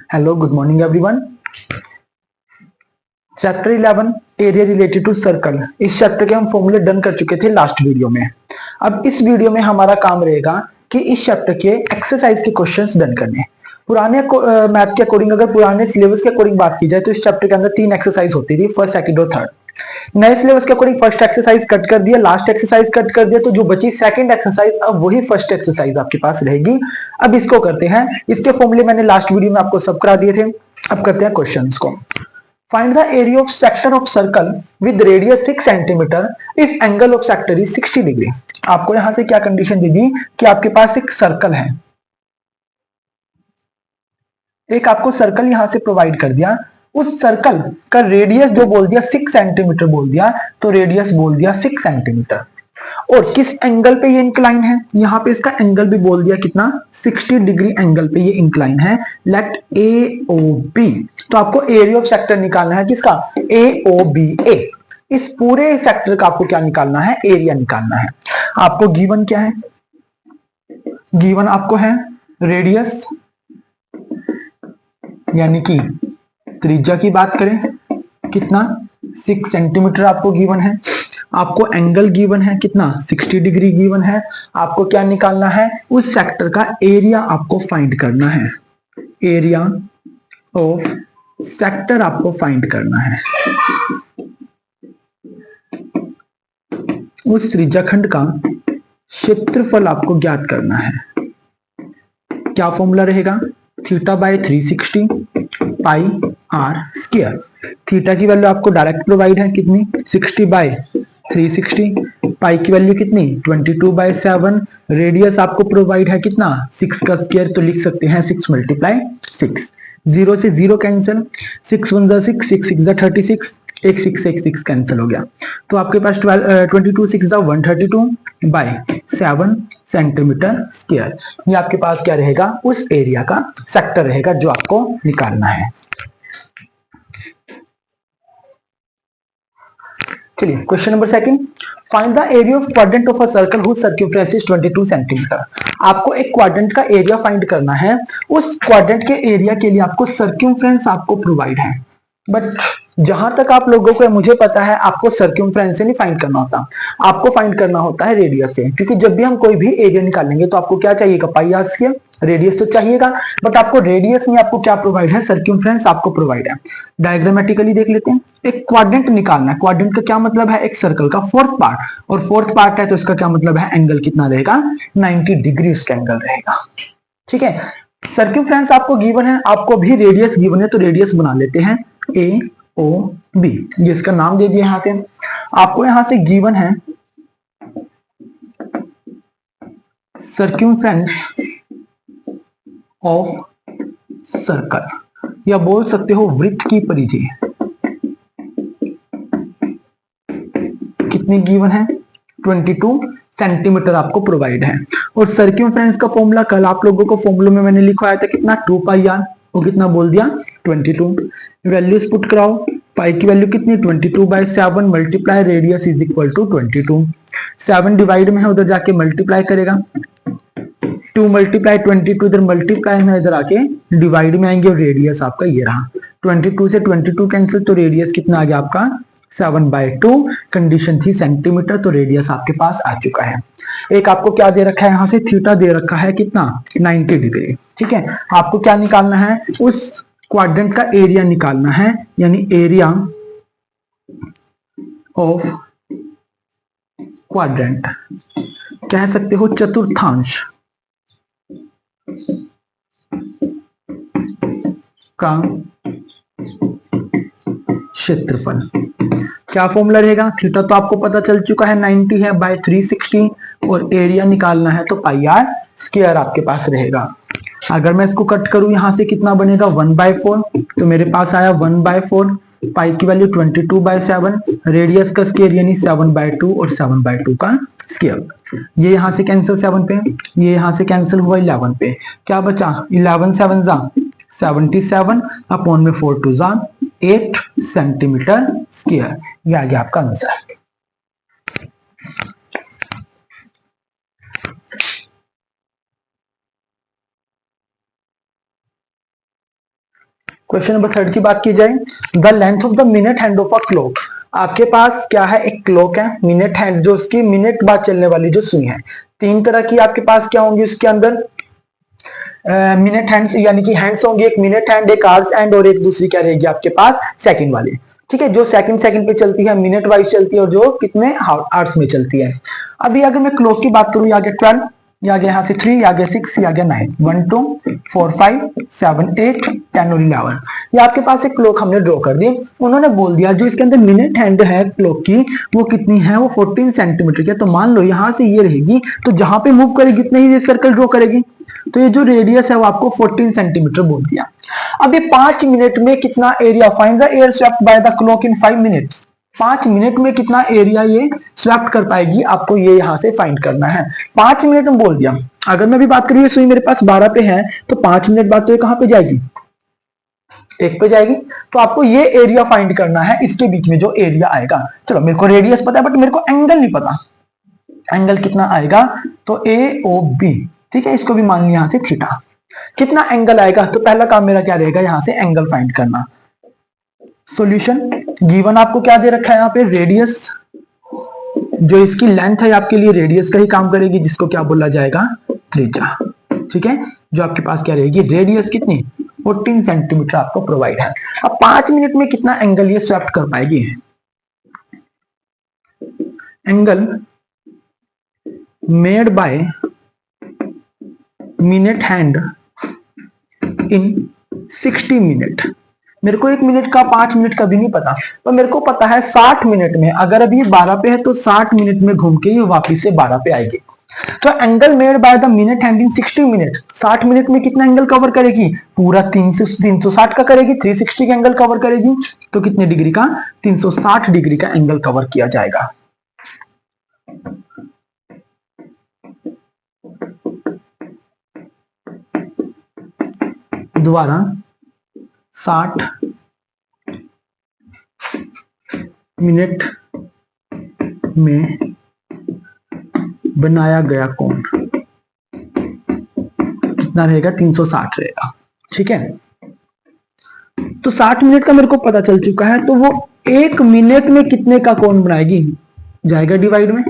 Hello, good morning everyone. Chapter 11 area related to circle, इस chapter के हम फॉर्मूले डन कर चुके थे लास्ट वीडियो में। अब इस वीडियो में हमारा काम रहेगा कि इस चैप्टर के एक्सरसाइज के क्वेश्चंस डन करने। पुराने मैथ के अकॉर्डिंग, अगर पुराने सिलेबस के अकॉर्डिंग बात की जाए तो इस चैप्टर के अंदर 3 एक्सरसाइज होती थी, फर्स्ट, सेकंड और थर्ड। नए सिलेबस के अकॉर्डिंग फर्स्ट एक्सरसाइज कट कर दिया, लास्ट एक्सरसाइज कट कर दिया, तो जो बची सेकंड एक्सरसाइज, अब वही फर्स्ट एक्सरसाइज आपके पास रहेगी। अब इसको करते हैं। इसके फॉर्मूले मैंने लास्ट वीडियो में आपको सब करा दिए थे। अब करते हैं क्वेश्चंस को। Find the area of sector of circle with radius 6 cm if angle of sector is 60 degree. आपको यहां से क्या कंडीशन दी थी कि आपके पास एक सर्कल है, एक आपको सर्कल यहां से प्रोवाइड कर दिया। उस सर्कल का रेडियस जो बोल दिया 6 सेंटीमीटर बोल दिया, तो रेडियस बोल दिया 6 सेंटीमीटर। और किस एंगल पे ये इंक्लाइन है, यहां पे इसका एंगल भी बोल दिया कितना, 60 डिग्री एंगल पे ये इंक्लाइन है। लेट ए ओ बी, तो आपको एरिया ऑफ सेक्टर निकालना है किसका, ए ओ बी ए। इस पूरे सेक्टर का आपको क्या निकालना है, एरिया निकालना है। आपको गिवन क्या है, गिवन आपको है रेडियस यानी कि त्रिज्या की बात करें कितना, 6 सेंटीमीटर आपको गिवन है। आपको एंगल गिवन है कितना, 60 डिग्री गिवन है। आपको क्या निकालना है, उस सेक्टर का एरिया आपको फाइंड करना है। एरिया ऑफ सेक्टर आपको फाइंड करना है। उस त्रिज्याखंड का क्षेत्रफल आपको ज्ञात करना है। क्या फॉर्मूला रहेगा, theta by 360 pi r square. Theta की वैल्यू आपको डायरेक्ट प्रोवाइड है कितनी, 60 बाय 360। पाई की वैल्यू कितनी, 22 बाय 7। रेडियस आपको प्रोवाइड है कितना, 6 का स्क्वायर, तो लिख सकते हैं 6 मल्टीप्लाई 6। 0 से 0 कैंसिल, 6 1 जा 6, 6 6 जा 36, एक 6 से 6 कैंसिल हो गया। तो आपके पास 22 6 जा 132 बाय 7 सेंटीमीटर स्क्वायर। ये आपके पास क्या रहेगा, उस एरिया का सेक्टर रहेगा जो आपको निकालना है। चलिए question number second, find the area of quadrant of a circle whose circumference is 22 centimetre. आपको एक क्वाड्रेंट का एरिया फाइंड करना है। उस क्वाड्रेंट के एरिया के लिए आपको सर्कमफरेंस आपको प्रोवाइड है, बट जहां तक आप लोगों को मुझे पता है, आपको सर्कमफ्रेंस से नहीं फाइंड करना होता, आपको फाइंड करना होता है रेडियस से। क्योंकि जब भी हम कोई भी एरिया निकालेंगे तो आपको क्या चाहिएगा, पाई आर स्क्वायर, रेडियस तो चाहिएगा। बट आपको रेडियस में आपको क्या प्रोवाइड है, सर्कमफ्रेंस आपको प्रोवाइड है। डायग्रामेटिकली देख लेते हैं। एक क्वाड्रेंट निकालना है, क्वाड्रेंट का क्या मतलब है, एक सर्कल का फोर्थ पार्ट, और फोर्थ पार्ट है तो इसका क्या मतलब है, एंगल कितना रहेगा, 90 डिग्री उसका एंगल रहेगा। ठीक है, सर्कमफ्रेंस आपको गिवन है, आपको भी रेडियस गिवन है, तो रेडियस बना लेते हैं ए ओ बी, ये इसका नाम दे दिया। यहां से आपको यहां से गिवन है सर्कमफ्रेंस ऑफ सर्कल, या बोल सकते हो वृत्त की परिधि कितनी गिवन है, 22 सेंटीमीटर आपको प्रोवाइड है। और सर्कमफ्रेंस का फॉर्मूला कल आप लोगों को फॉर्मूला में मैंने लिखवाया था कितना, 2 पाई आर, वो कितना बोल दिया 22। वैल्यूज पुट कराओ, पाई की वैल्यू कितनी, 22 by 7 multiply radius is equal to 22। 7 divide में है, उधर जाके मल्टीप्लाई करेगा, 2 मल्टीप्लाई 22, इधर मल्टीप्लाई में इधर आके डिवाइड में आएंगे, और रेडियस आपका ये रहा। 22 से 22 कैंसिल, तो रेडियस कितना आ गया आपका 7/2। कंडीशन थी सेंटीमीटर, तो रेडियस आपके पास आ चुका है। एक आपको क्या दे रखा है, यहां से थीटा दे रखा है कितना, 90 डिग्री। ठीक है, आपको क्या निकालना है, उस क्वाड्रेंट का एरिया निकालना है, यानी एरिया ऑफ क्वाड्रेंट, कह सकते हो चतुर्थांश का क्षेत्रफल। क्या फॉर्मूला रहेगा, थीटा तो आपको पता चल चुका है 90 है बाय 360, और एरिया निकालना है तो पाई आर स्क्वायर आपके पास रहेगा। अगर मैं इसको कट करूं, यहां से कितना बनेगा 1/4, तो मेरे पास आया 1/4। पाई की वैल्यू 22 बाय 7, रेडियस का स्क्वायर यानी 7/2, और 7/2 का स्क्वायर। ये यहां से कैंसिल 7 पे, ये यहां से कैंसिल हुआ 11 पे, क्या बचा 11 7 जा 77 अपॉन में 4 2 जा 8 सेंटीमीटर स्क्वायर। ये आ गया आपका आंसर। क्वेश्चन नंबर 3 की बात की जाए, the length of the minute hand of a clock. आपके पास क्या है, एक क्लॉक है, मिनट हैंड जो उसकी मिनट बाद चलने वाली जो सुई है। तीन तरह की आपके पास क्या होंगी उसके अंदर, मिनट हैंड यानी कि हैंड्स होंगे, एक मिनट हैंड, एक आवर्स हैंड, और एक दूसरी क्या रहेगी आपके पास सेकंड वाली। ठीक है, जो सेकंड सेकंड पे चलती है, मिनट वाइज चलती है, और जो कितने आवर्स में चलती है। अभी अगर मैं क्लॉक की बात करूं, आगे 12, ये आ गया यहाँ से 3, ये आ गया 6, ये आ गया 9, 1 2 4 5 7 8 10 और 11। ये आपके पास एक क्लॉक हमने ड्रॉ कर दी। उन्होंने बोल दिया जो इसके अंदर मिनट हैंड है क्लॉक की वो कितनी है, वो 14 सेंटीमीटर की है। तो मान लो यहाँ से ये रहेगी, तो जहां पे मूव करेगी इतने ही सर्कल ड्रॉ करेगी। तो ये जो रेडियस है वो आपको 14 सेंटीमीटर बोल दिया। अब ये 5 मिनट में कितना area, find the air swept by the clock in 5 minutes. 5 minute में कितना एरिया ये स्वेप्ट कर पाएगी, आपको ये यहां से फाइंड करना है। 5 मिनट में बोल दिया। अगर मैं भी बात करिए सुई मेरे पास 12 पे है, तो 5 मिनट बाद तो ये कहां पे जाएगी, 1 पे जाएगी। तो आपको ये एरिया फाइंड करना है, इसके बीच में जो एरिया आएगा। चलो मेरे को रेडियस पता है बट मेरे को एंगल नहीं पता, एंगल कितना आएगा, तो ए ओ बी, ठीक है, इसको भी मान लिया यहां से थीटा। कितना एंगल आएगा, तो पहला काम मेरा क्या रहेगा, यहां से एंगल फाइंड करना। सॉल्यूशन गिवन आपको क्या दे रखा है यहाँ पे, रेडियस, जो इसकी लेंथ है आपके लिए रेडियस का ही काम करेगी, जिसको क्या बोला जाएगा, त्रिज्या। ठीक है, जो आपके पास क्या रहेगी, रेडियस कितनी 14 सेंटीमीटर आपको प्रोवाइड है। अब 5 मिनट में कितना एंगल ये स्वेप्ट कर पाएगी। Angle made by minute hand in 60 minute. मेरे को 1 मिनट का 5 मिनट का भी नहीं पता, पर मेरे को पता है 60 मिनट में, अगर अभी 12 पे है तो 60 मिनट में घूम के ये वापिस से 12 पे आएगी। तो angle made by the minute hand in 60 minute, 60 minute में कितना एंगल कवर करेगी, पूरा 360 का करेगी, 360 का एंगल कवर करेगी। तो कितने डिग्री का, 360 डिग्री का एंगल कवर किया जाएगा। दोबारा 60 मिनट में बनाया गया कोण कितना रहेगा, 360 रहेगा। ठीक है, तो 60 मिनट का मेरे को पता चल चुका है, तो वो 1 मिनट में कितने का कोण बनाएगी, जाएगा डिवाइड में,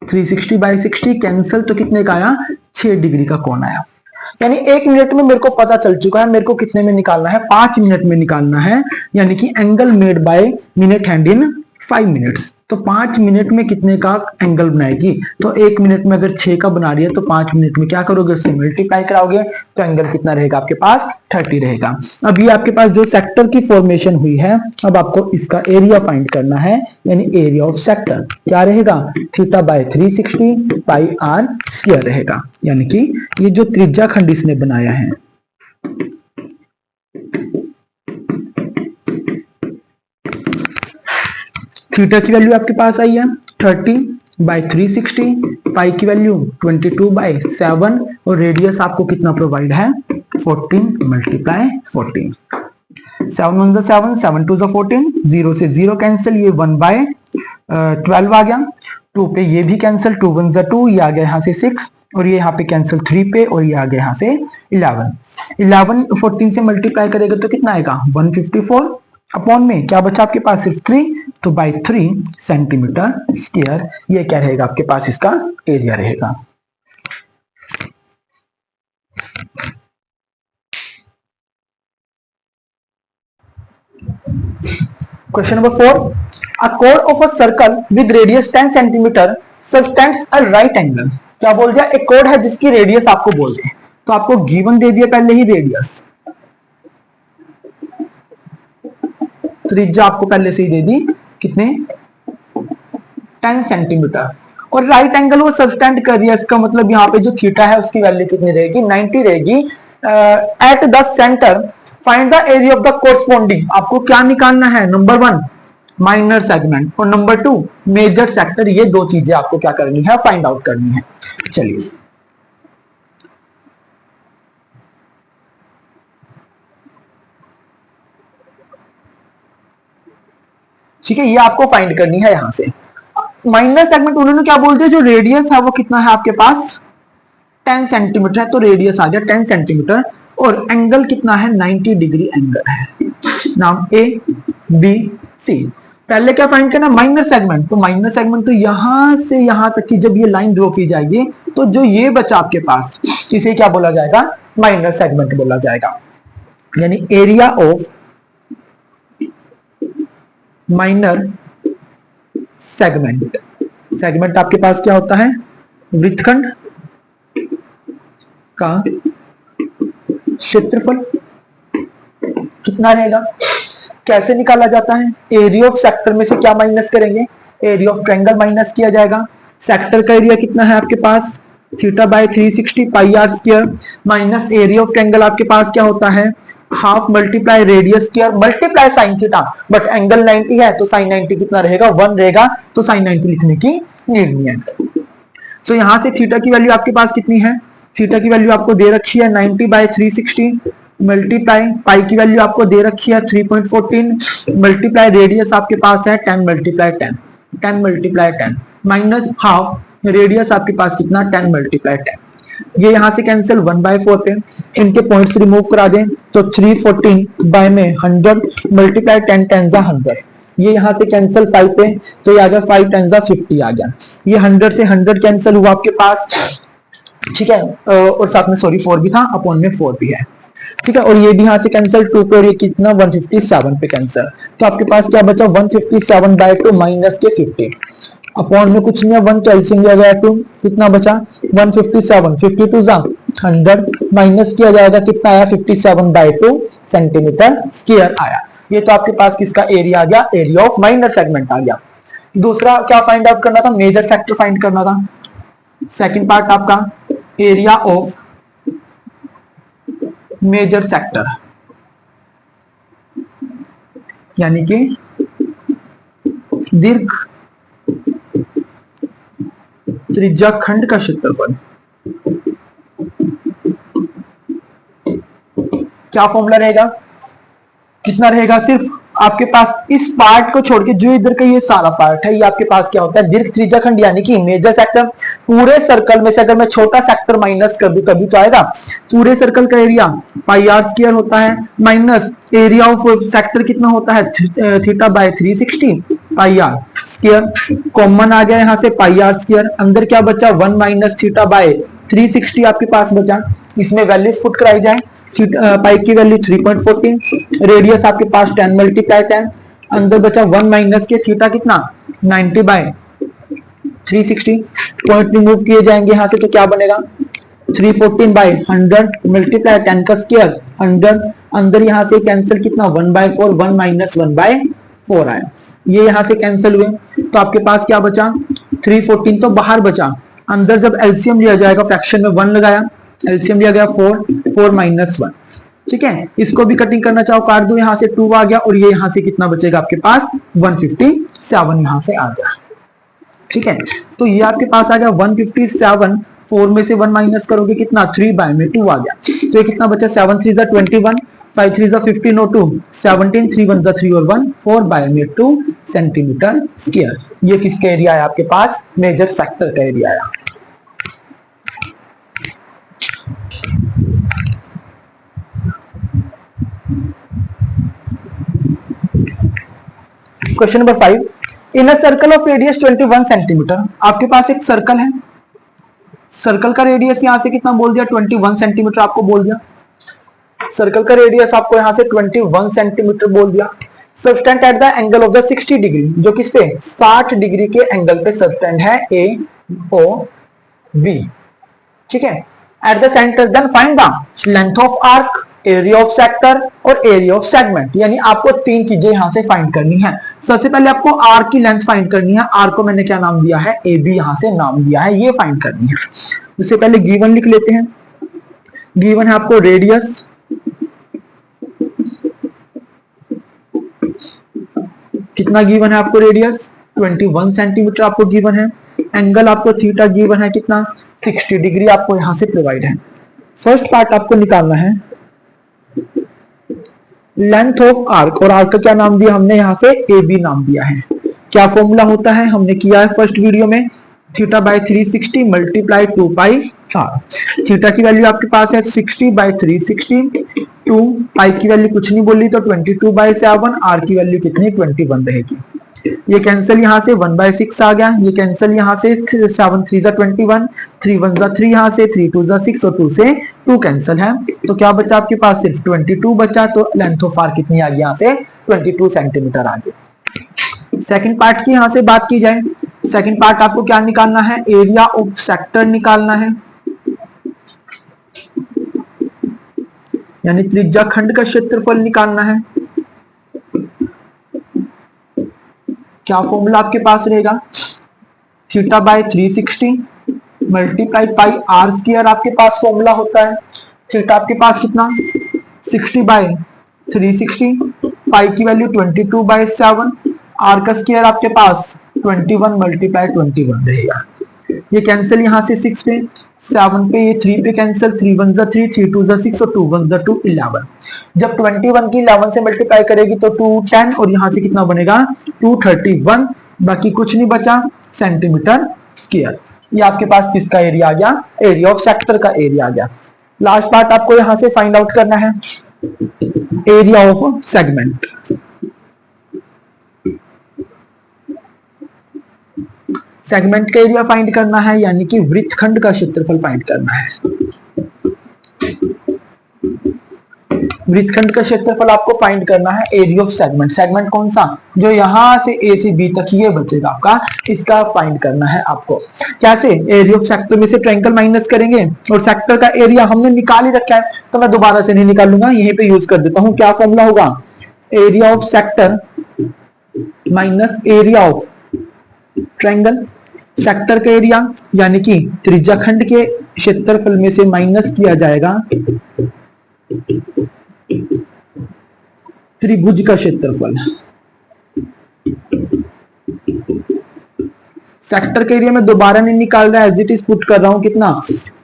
360/60 कैंसिल, तो कितने का आया, 6 डिग्री का कोण आया। यानी 1 मिनट में मेरे को पता चल चुका है, मेरे को कितने में निकालना है, 5 मिनट में निकालना है। यानी कि angle made by minute hand in 5 minutes. तो 5 मिनट में कितने का एंगल बनाएगी, तो 1 मिनट में अगर 6 का बना रही है तो 5 मिनट में क्या करोगे, उससे मल्टीप्लाई कराओगे, तो एंगल कितना रहेगा आपके पास, 30 रहेगा। अब ये आपके पास जो सेक्टर की फॉर्मेशन हुई है, अब आपको इसका एरिया फाइंड करना है, यानी एरिया ऑफ सेक्टर क्या रहेगा, θ/360 पाई r स्क्वायर रहेगा। यानी कि ये जो त्रिज्या खंड इसने बनाया है, थीटा की वैल्यू आपके पास आई है 30/360, पाई की वैल्यू 22/7, और रेडियस आपको कितना प्रोवाइड है, 14 × 14। 7 1 7, 7 2 14, 0 से 0 कैंसिल, ये 1/12 आ गया। 2 पे ये भी कैंसिल, 2 1 2, ये आ गया यहाँ से 6, और ये यहाँ पे कैंसिल 3 पे, और ये आ गया यहाँ से 11। 11 14 से मल्टीप्लाई करेगा तो कितना आएगा, 154 अपॉन में क्या बचा आपके पास, सिर्फ 3, तो बाई 3 सेंटीमीटर स्क्वायर। ये क्या रहेगा आपके पास, इसका एरिया रहेगा। Question number 4, a code of a circle with radius 10 centimetre subtends a right angle. क्या बोल दिया, एक कोड है जिसकी रेडियस आपको बोल दे, तो आपको गिवन दे दिया पहले ही रेडियस, त्रिज्या आपको पहले से ही दे दी, कितने 10 सेंटीमीटर, और राइट एंगल वो सबटेंड कर दिया। इसका मतलब यहाँ पे जो थीटा है उसकी वैल्यू कितनी रहेगी, 90 रहेगी। Eight the centre find the area of the corresponding. आपको क्या निकालना है, नंबर 1 माइनर सेगमेंट, और नंबर 2 मेजर सेक्टर। ये दो चीजें आपको क्या करनी है, फाइंड आउट करनी है। चलिए ठीक है, ये आपको फाइंड करनी है। यहां से माइनर सेगमेंट उन्होंने क्या बोलते हैं, जो रेडियस है वो कितना है आपके पास 10 सेंटीमीटर है, तो रेडियस आ गया 10 सेंटीमीटर, और एंगल कितना है 90 डिग्री एंगल है, नाम ए बी सी। पहले क्या फाइंड करना, माइनर सेगमेंट। तो माइनर सेगमेंट तो यहां से यहां तक की जब ये लाइन ड्रॉ की जाएगी तो जो ये बचा आपके पास इसे क्या बोला जाएगा, माइनर सेगमेंट बोला जाएगा। यानी area of minor segment, segment आपके पास क्या होता है, वृत्तखंड का क्षेत्रफल कितना रहेगा। कैसे निकाला जाता है, एरिया ऑफ सेक्टर में से क्या माइनस करेंगे, एरिया ऑफ ट्रायंगल माइनस किया जाएगा। सेक्टर का एरिया कितना है आपके पास, theta by 360 pi r square, minus area of triangle आपके पास क्या होता है, half multiply radius square multiply sine theta, but angle 90 है तो साइन 90 कितना रहेगा, 1 रहेगा, तो साइन 90 लिखने की नीड नहीं है। तो यहां से थीटा की वैल्यू आपके पास कितनी है, थीटा की वैल्यू आपको दे रखी है 90 बाय 360 मल्टीप्लाई पाई की वैल्यू आपको दे रखी है 3.14 मल्टीप्लाई रेडियस आपके पास है 10 multiply 10, 10 multiply 10 minus half radius आपके पास कितना 10 मल्टीप्लाई 10, ये यहां से कैंसिल 1/4 पे, इनके पॉइंट्स रिमूव करा दें तो 314 बाय में 100 मल्टीप्लाई 10 10 100, ये यहां से कैंसिल 5 पे तो ये आ गया 5 10 50 आ गया, ये 100 से 100 कैंसिल हुआ आपके पास, ठीक है, और साथ में सॉरी 4 भी था, अपॉन में 4 भी है, ठीक है, और ये भी यहां से कैंसिल 2 पे और ये कितना 157 पे कैंसिल, तो आपके पास क्या बचा 157 बाय 2 माइनस के 50, अपॉन में कुछ नहीं है 1 कैल्सियम लिया गया 2, कितना बचा 157, 52 जा 100 माइनस किया जाएगा कितना आया 57 बाय 2 सेंटीमीटर स्क्वायर आया। ये तो आपके पास किसका एरिया आ गया, एरिया ऑफ माइनर सेगमेंट आ गया। दूसरा क्या फाइंड आउट करना था, मेजर सेक्टर फाइंड करना था। सेकंड पार्ट आपका एरिया ऑफ मेजर सेक्टर, यानी कि दीर्घ त्रिज्या खंड का क्षेत्रफल। क्या फॉर्मूला रहेगा, कितना रहेगा, सिर्फ आपके पास इस पार्ट को छोड़ के जो इधर का ये सारा पार्ट है ये आपके पास क्या होता है, दीर्घ त्रिज्या खंड यानी कि मेजर सेक्टर। पूरे सर्कल में से अगर मैं छोटा सेक्टर माइनस कर दूं तभी तो आएगा, पूरे सर्कल का एरिया पाई आर स्क्वायर होता है, माइनस एरिया ऑफ सेक्टर कितना होता है theta by 360 pi r square, common आ गया यहां से पाई आर स्क्वायर, अंदर क्या बचा 1 माइनस थीटा बाय 360 आपके पास बचा, इसमें वैल्यूज पुट कराई जाए, पाई की वैल्यू 3.14, रेडियस आपके पास 10 मल्टीप्लाई 10, अंदर बचा 1 माइनस के थीटा कितना 90 बाय 360, पॉइंट रिमूव किए जाएंगे यहां से तो क्या बनेगा 314 बाय 100 मल्टीप्लाई 10 का स्क्वायर 100, अंदर यहां से कैंसिल कितना 1/4, 1 माइनस 1/4 आया, ये यहां से कैंसिल हुए तो आपके पास क्या बचा 314 तो बाहर बचा, अंदर जब एलसीएम लिया जाएगा फ्रैक्शन में 1 लगाया, एलसीएम लिया गया 4, 4 माइनस 1, ठीक है, इसको भी कटिंग करना चाहो काट दो, यहां से 2 आ गया और ये यहां से कितना बचेगा आपके पास 157 यहां से आ गया, ठीक है, तो ये आपके पास आ गया 157, 4 में से 1 माइनस करोगे कितना 3 बाय में 2 आ गया, तो ये कितना बचा 7 3 21, 5 3 15 और 2 17, 3 1 3 और 1 4 बाय में 2 सेंटीमीटर स्क्वायर। ये किसका एरिया है आपके पास, मेजर सेक्टर का एरिया है। Question number 5, in a circle of radius 21 centimetre, आपके पास एक सर्कल है, सर्कल का रेडियस यहां से कितना बोल दिया 21 सेंटीमीटर आपको बोल दिया, सर्कल का रेडियस आपको यहां से 21 सेंटीमीटर बोल दिया, subtend at the angle of the 60 degree, जो किस पे 60 डिग्री के एंगल पे सबटेंड है ए ओ बी, ठीक है, at the centre, then find the length of arc, area of sector और एरिया ऑफ सेगमेंट, यानी आपको 3 चीजें यहां से फाइंड करनी है। सबसे पहले आपको आर्क की लेंथ फाइंड करनी है, आर्क को मैंने क्या नाम दिया है ए बी, यहां से नाम दिया है, ये फाइंड करनी है। उससे पहले गिवन लिख लेते हैं, गिवन है आपको रेडियस, कितना गिवन है आपको रेडियस 21 सेंटीमीटर आपको गिवन है, एंगल आपको थीटा गिवन है कितना 60 डिग्री आपको यहां से प्रोवाइड है। फर्स्ट पार्ट आपको निकालना है लेंथ ऑफ आर्क, और आर्क का क्या नाम दिया हमने यहां से ए बी नाम दिया है। क्या फॉर्मूला होता है हमने किया है फर्स्ट वीडियो में, theta by 360 multiply 2 pi theta की वैल्यू आपके पास है 60/360, 2 पाई की वैल्यू कुछ नहीं बोली तो 22/7, आर की वैल्यू कितनी 21 रहेगी। ये कैंसिल यहाँ से 1/6 आ गया, ये कैंसिल यहाँ से 7 3 21, 3 1 3 यहाँ से 3 2 6 और 2 से 2 कैंसिल है, तो क्या बचा आपके पास सिर्फ 22 बचा, तो लेंथ ऑफ आर कितनी आ गई यहाँ से 22 सेंटीमीटर आ गई। सेकंड पार्ट की यहाँ से बात की जाए, सेकंड पार्ट आपको क्या निकालना है, एरिया ऑफ सेक्टर निकालना है, यानी त्रिज्या खंड का क्षेत्रफल निकालना है। क्या फॉर्मूला आपके पास रहेगा, θ/360 मल्टीप्लाई पाई आर स्क्वायर आपके पास फॉर्मूला होता है। थीटा आपके पास कितना 60/360, पाई की वैल्यू 22/7, आर का स्क्वायर आपके पास 21 मल्टीप्लाई 21 रहेगा। ये कैंसिल यहाँ से 6 पे, 7 पे, ये 3 पे कैंसिल, 3 1 3, 3 2 6 और 2 1 2 11। जब 21 की 11 से मल्टीप्लाई करेगी तो 210 और यहाँ से कितना बनेगा 231, बाकी कुछ नहीं बचा सेंटीमीटर स्क्वायर। ये आपके पास किसका एरिया आ गया, एरिया ऑफ सेक्टर का एरिया आ गया। लास्ट पार्ट आपको यहाँ से फाइंड आउट करना है, एरिया ऑफ सेगमेंट। सेगमेंट का एरिया फाइंड करना है, यानी कि वृत्तखंड का क्षेत्रफल फाइंड करना है। वृत्तखंड का क्षेत्रफल आपको फाइंड करना है, एरिया ऑफ सेगमेंट। सेगमेंट कौन सा, जो यहां से ए से बी तक ये बचेगा आपका, इसका फाइंड करना है आपको। कैसे, एरिया ऑफ सेक्टर में से ट्रायंगल माइनस करेंगे और सेक्टर का एरिया हमने निकाल ही रखा है, तो मैं दोबारा से नहीं निकालूंगा, यहीं पे यूज कर देता हूं। क्या फॉर्मूला होगा, area of sector minus area of triangle. Sector का एरिया यानी कि त्रिज्या खंड के क्षेत्रफल में से माइनस किया जाएगा त्रिभुज का क्षेत्रफल। सेक्टर के एरिया में दोबारा नहीं निकाल रहा है, एज इट इज पुट कर रहा हूं, कितना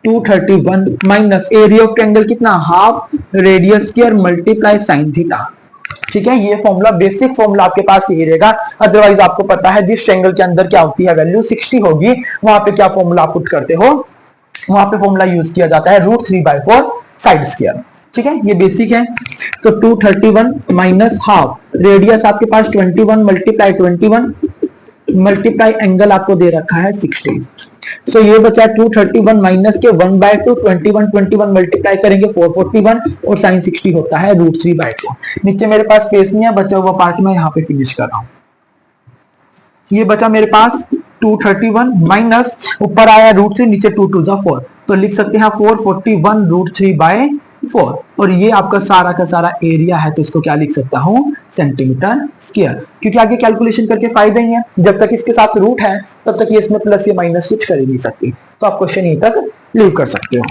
231 माइनस एरिया ऑफ ट्रायंगल कितना half radius square multiply sine theta. ठीक है, ये फॉर्मूला बेसिक फॉर्मूला आपके पास यही रहेगा। अदरवाइज आपको पता है जिस ट्रायंगल के अंदर क्या होती है वैल्यू 60 होगी, वहां पे क्या फॉर्मूला आप पुट करते हो, वहां पे फॉर्मूला यूज किया जाता है √3/4 साइड स्क्वायर। ठीक है, ये बेसिक है। तो 231 माइनस हाफ रेडियस आपके पास 21 मल्टीप्लाई 21 मल्टीप्लाई एंगल आपको दे रखा है 60। सो ये बचा 231 माइनस के 1/2, 21 21 मल्टीप्लाई करेंगे 441 और साइन 60 होता है √3/4। नीचे मेरे पास स्पेस नहीं है, बचा हुआ पार्ट मैं यहाँ पे फिनिश कर रहा हूँ। ये बचा मेरे पास 231 माइनस ऊपर आया √3, नीचे 2 2 4, तो लिख सकते हैं 441 √3/4 और ये आपका सारा का सारा एरिया है, तो इसको क्या लिख सकता हूं सेंटीमीटर स्क्वायर, क्योंकि आगे कैलकुलेशन करके फायदा ही है, जब तक इसके साथ रूट है तब तक ये इसमें प्लस या माइनस कुछ कर ही नहीं सकती। तो आप क्वेश्चन यहीं तक लीव कर सकते हो।